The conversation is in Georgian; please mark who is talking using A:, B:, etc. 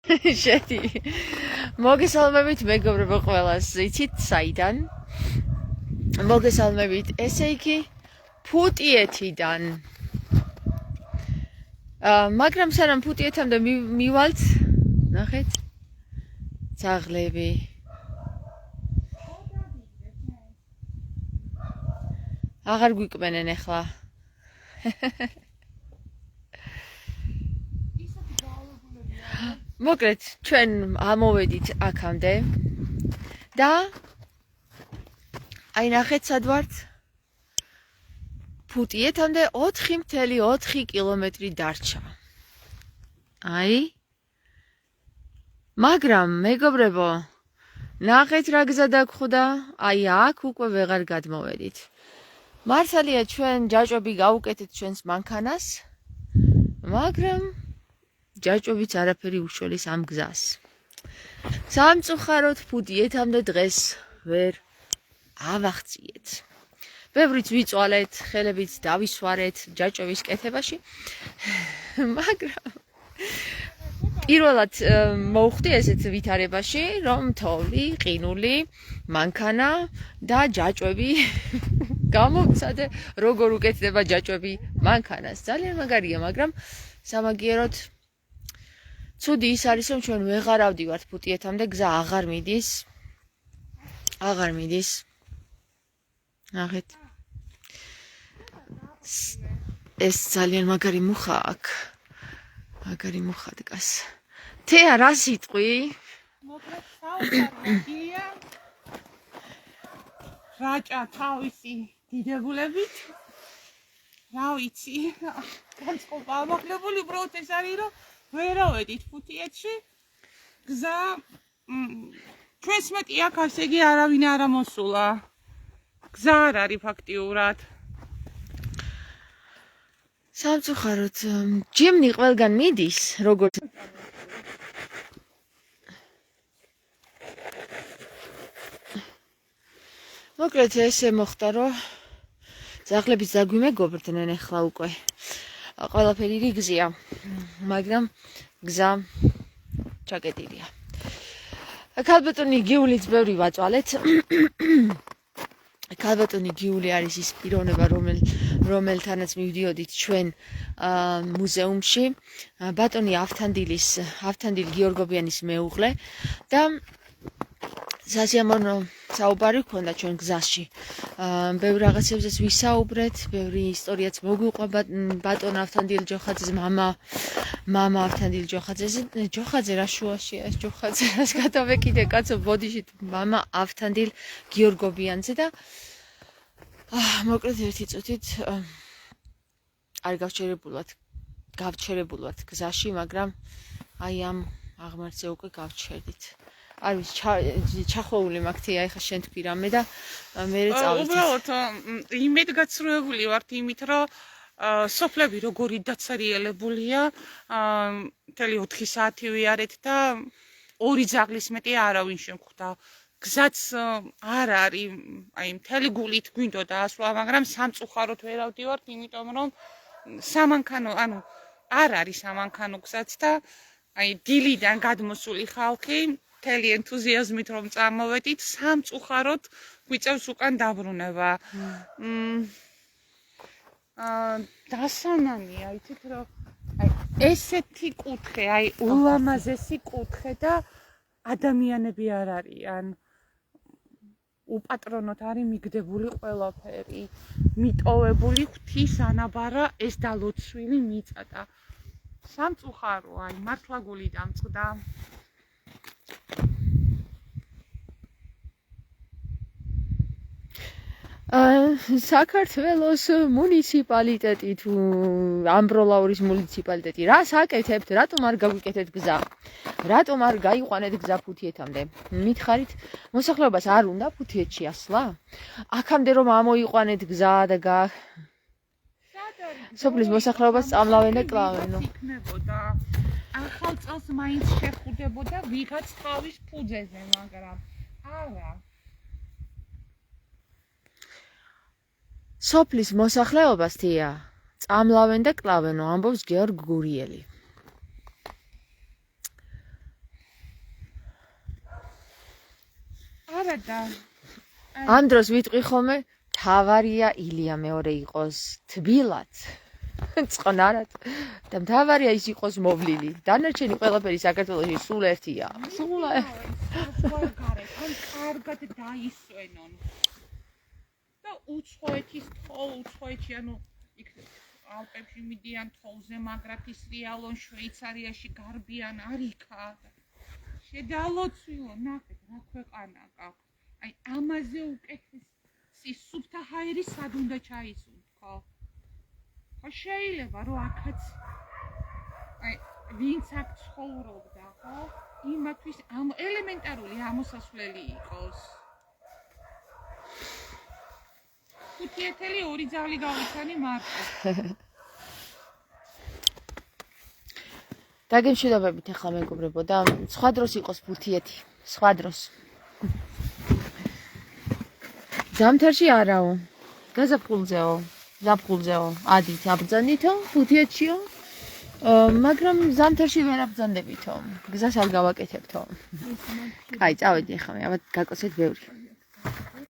A: შედი. მოგესალმებით მეგობრებო ყველას, იცით საიდან? მოგესალმებით, ესე იგი ფუტიეთიდან. მაგრამ სანამ ფუტიეთამდე მივალთ, ნახეთ. ძაღლები. აღარ გვიკმენენ ახლა. მოკლედ, ჩვენ ამოვედით აქამდე და აი ნახეთ სად ვართ? ფუტიეთამდე 4.4 კილომეტრი დარჩა. აი. მაგრამ მეგობრებო, ნახეთ რა გზა დაგხვდა, აი აქ უკვე ვეღარ გადმოვედით. მართალია ჩვენ ჯაჭვები გავუკეთეთ ჩვენს მანქანას, მაგრამ ჯაჭვებიც არაფერი უშველის ამ გზას. სამწუხაროდ ფუტიეთამდე დღეს ვერ ავახციეთ. ბევრიც ვიწვალეთ, ხელებიც დავისვარეთ ჯაჭვების კეთებაში, მაგრამ პირველად მოვხდი ესეთ ვითარებაში, რომ თოვლი, ყინული, მანქანა და ჯაჭვები გამოვცადე, როგორ უკეთდება ჯაჭვები მანქანას. ძალიან მაგარია, მაგრამ სამაგიეროდ ცუდი ის არის, რომ ჩვენ ვეღარ ავდივართ ფუტიეთამდე, გზა აღარ მიდის. აღარ მიდის. ნახეთ. ეს ძალიან მაგარი მუხა აქ. მაგარი მუხა დგას. თეა რა სიტყვი?
B: მოკლედ საუბარია. რაჭა თავისი დიდებულებით. რა ვიცი, განწყობა ამაღლებული უბრალოდ ეს არის, რომ ვერავედით ფუტიეთში გზა ჩვენს მეტი აქ ასე იგი არავინ არ ამოსულა. გზა არ არის ფაქტიურად.
A: სამწუხაროდ ჯიმნი ყველგან მიდის, როგორც მოკლედ ესე მოხდა, რომ ძაღლებიც დაგვიმეგობრდნენ ახლა უკვე. ყველაფერი რიგზია, მაგრამ გზა ჩაკეტილია. ქალბატონი გიულიც ბევრი ვაწვალეთ. ქალბატონი გიული არის ის პიროვნება, რომელთანაც მივდიოდით ჩვენ მუზეუმში. ბატონი ავთანდილ გიორგობიანის მეუღლე და სასიამოვნო საუბარი ჰქონდა ჩვენ გზაში. ბევრ რაღაცებზეც ვისაუბრეთ, ბევრი ისტორიაც მოგვიყვა ბატონ ავთანდილ ჯოხაძეს, მამა ავთანდილ ჯოხაძე რა შუაშია ეს ჯოხაძე, რას გადავეკიდე კაცო ბოდიშით, მამა ავთანდილ გიორგობიანზე და მოკლედ ერთი წუთით არ გავჩერებულად გზაში, მაგრამ აი ამ აღმართზე უკვე გავჩერდით. არ ვიცი, ჩახოვული მაქვს თია, ეხა შენ თქვი რამე და მე წავიდე.
B: უბრალოდ იმედგაცრუებული ვართ იმით, რომ სოფლები როგორი დაცარიელებულია, მთელი 4 საათი ვიარეთ და 2 ძაღლის მეტი არავინ შემხვდა. გზაც არ არის, აი მთელი გულით გვინდოდა ასვლა, მაგრამ სამწუხაროდ ვერ ავდივართ, იმიტომ რომ სამანქანო, ანუ არ არის სამანქანო გზაც და აი დილიდან გადმოსული ხალხი მთელი ენთუზიაზმით რომ წამოვედით, სამწუხაროდ გვიწევს უკან დაბრუნება. დასანანია, იცით რომ აი ესეთი კუთხე, აი ულამაზესი კუთხე და ადამიანები არ არიან. უპატრონოთ არის მიგდებული ყველაფერი, მიტოვებული ღვთის ანაბარა ეს დალოცვილი მიწა. სამწუხარო, აი მართლა გული დამწყდა.
A: საქართველოს მუნიციპალიტეტი თუ ამბროლაურის მუნიციპალიტეტი რას აკეთებთ? რატომ არ გაგვიკეთეთ გზა? რატომ არ გაიყვანეთ გზა ფუტიეთამდე? მითხარით, მოსახლეობას არ უნდა ფუტიეთში ასვლა? აქამდე რომ ამოიყვანეთ გზა და სოფლის მოსახლეობას წამლავენ და კლავენო.
B: ახალ წელს მაინც შეხვდებოდა ვიღაც თავის ფუძეზე, მაგრამ არა.
A: სოფლის მოსახლეობას თია წამლავენ და კლავენო, ამბობს გეორგ გურიელი.
B: არა და
A: ამ დროს ვიტყვი ხოლმე თავარია ილია მეორე იყოს თბილად წყნარად და მთავარია ის იყოს მოვლილი დანარჩენი ყველაფერი საქართველოში სულ ერთია სულ
B: საზღვარგარეთ ან კარგად დაისვენონ და უცხოეთის თოვლ უცხოეთში ანუ იქ ალპებში მიდიან თოვლზე მაგრათის რეალონ შვეიცარიაში გარბიან არიქა შედალოცვილო ნახეთ რა ქვეყანა გაქვს აი ამაზე უკეთესი სუფთა ჰაერი სად უნდა ჩაისუნთქო ხო შეიძლება რომ აქაც აი ვინც აქ ცხოვრობდა ხო იმათვის ელემენტარული ამოსასვლელი იყოს 5 2 ძაღლი გავიცანი მარტო
A: დაგემშვიდობებით ახლა მეგობრებო და სხვა დროს იყოს ბურთიეთი სხვა დროს ზამთარში არაო გაზაფხულზეო ადით აბრძანდითო ბურთიეთშიო მაგრამ ზამთარში ვერ აბრძანდებითო გზას არ გავაკეთებთო კაი წავედი ახლა მე აბა გაკოცეთ ბევრი